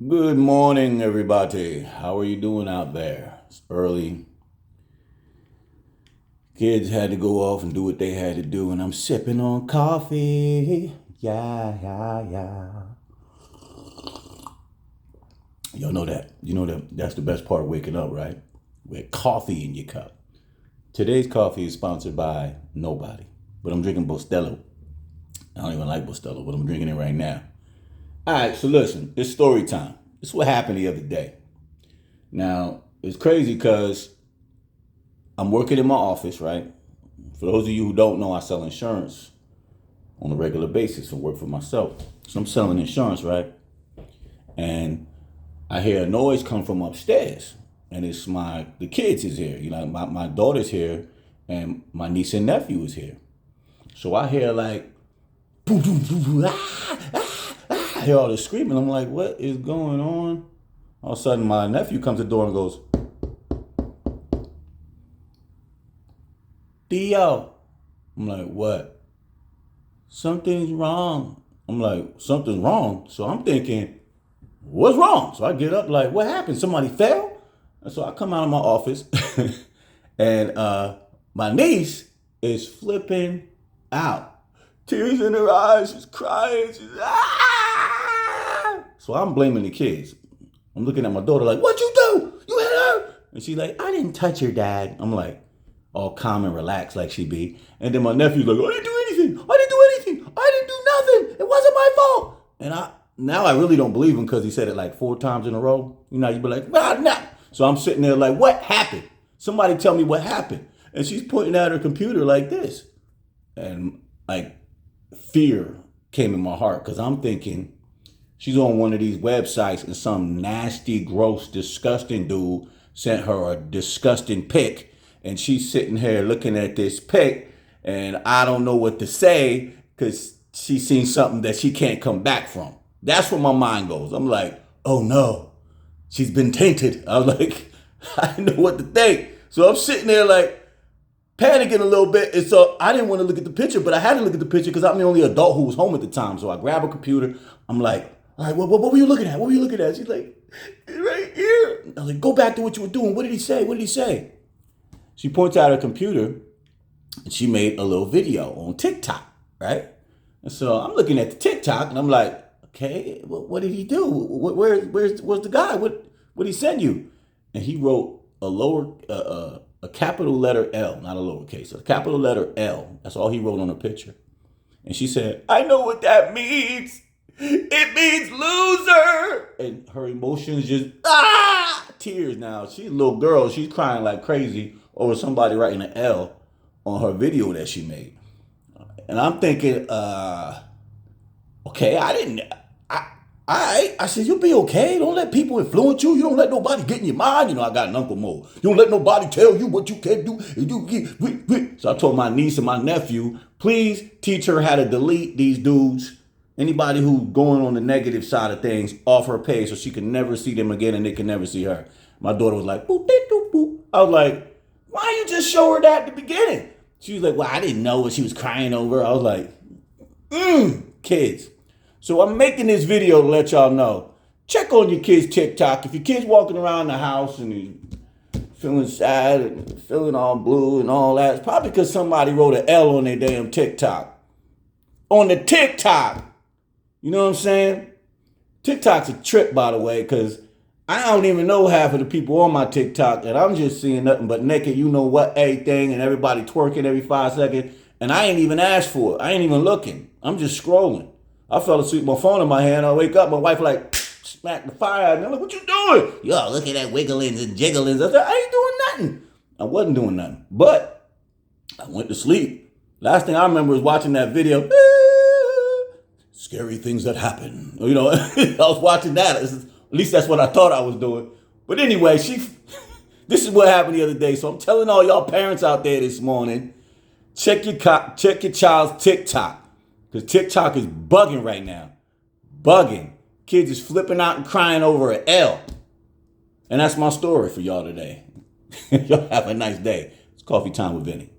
Good morning, everybody. How are you doing out there? It's early. Kids had to go off and do what they had to do, and I'm sipping on coffee. Yeah, yeah, yeah. Y'all know that. You know that that's the best part of waking up, right? With coffee in your cup. Today's coffee is sponsored by nobody, but I'm drinking Bustelo. I don't even like Bustelo, but I'm drinking it right now. All right, so listen, it's story time. This is what happened the other day. Now, it's crazy because I'm working in my office, right? For those of you who don't know, I sell insurance on a regular basis and work for myself. So I'm selling insurance, right? And I hear a noise come from upstairs. And it's the kids is here. You know, my daughter's here and my niece and nephew is here. So I hear like, boom, boom, boom, boom, ah, ah, ah. I hear all this screaming. I'm like, what is going on? All of a sudden, my nephew comes to the door and goes, Theo. I'm like, what? Something's wrong. I'm like, something's wrong. So I'm thinking, what's wrong? So I get up like, what happened? Somebody fell? And so I come out of my office and my niece is flipping out. Tears in her eyes, she's crying, she's ah! So I'm blaming the kids. I'm looking at my daughter like, what you do? You hit her? And she's like, I didn't touch her, Dad. I'm like, all calm and relaxed like she be. And then my nephew's like, I didn't do anything. I didn't do anything. I didn't do nothing. It wasn't my fault. And now I really don't believe him because he said it like 4 times in a row. You know, you'd be like, well, no. So I'm sitting there like, what happened? Somebody tell me what happened. And she's pointing at her computer like this. And like fear came in my heart because I'm thinking she's on one of these websites and some nasty, gross, disgusting dude sent her a disgusting pic. And she's sitting here looking at this pic, and I don't know what to say because she's seen something that she can't come back from. That's where my mind goes. I'm like, oh no, she's been tainted. I was like, I didn't know what to think. So I'm sitting there like panicking a little bit. And so I didn't want to look at the picture, but I had to look at the picture because I'm the only adult who was home at the time. So I grab a computer. I'm like, all right, what were you looking at? What were you looking at? She's like, right here. I was like, go back to what you were doing. What did he say? What did he say? She points out her computer and she made a little video on TikTok, right? And so I'm looking at the TikTok and I'm like, okay, what did he do? Where's the guy? What did he send you? And he wrote a capital letter L, not a lowercase, a capital letter L. That's all he wrote on a picture. And she said, I know what that means. It means loser. And her emotions just, tears now. She's a little girl. She's crying like crazy over somebody writing an L on her video that she made. And I'm thinking, okay, I said, you'll be okay. Don't let people influence you. You don't let nobody get in your mind. You know, I got an Uncle Mo. You don't let nobody tell you what you can do. So I told my niece and my nephew, please teach her how to delete these dudes, anybody who's going on the negative side of things, off her page so she can never see them again and they can never see her. My daughter was like, boop, boop, boop, boop. I was like, why you just show her that at the beginning? She was like, well, I didn't know what she was crying over. I was like, kids. So I'm making this video to let y'all know. Check on your kids' TikTok. If your kid's walking around the house and he's feeling sad and feeling all blue and all that, it's probably because somebody wrote an L on their damn TikTok. On the TikTok. You know what I'm saying? TikTok's a trip, by the way, because I don't even know half of the people on my TikTok, and I'm just seeing nothing but naked, you know what, everything, and everybody twerking every 5 seconds, and I ain't even asked for it. I ain't even looking. I'm just scrolling. I fell asleep with my phone in my hand. I wake up, my wife like, smack the fire, and I'm like, what you doing? Yo, look at that wigglings and jigglings. I said, I ain't doing nothing. I wasn't doing nothing, but I went to sleep. Last thing I remember was watching that video, scary things that happen. You know, I was watching that. At least that's what I thought I was doing. But anyway, this is what happened the other day. So I'm telling all y'all parents out there this morning, check your child's TikTok. Because TikTok is bugging right now. Bugging. Kids is flipping out and crying over an L. And that's my story for y'all today. Y'all have a nice day. It's coffee time with Vinny.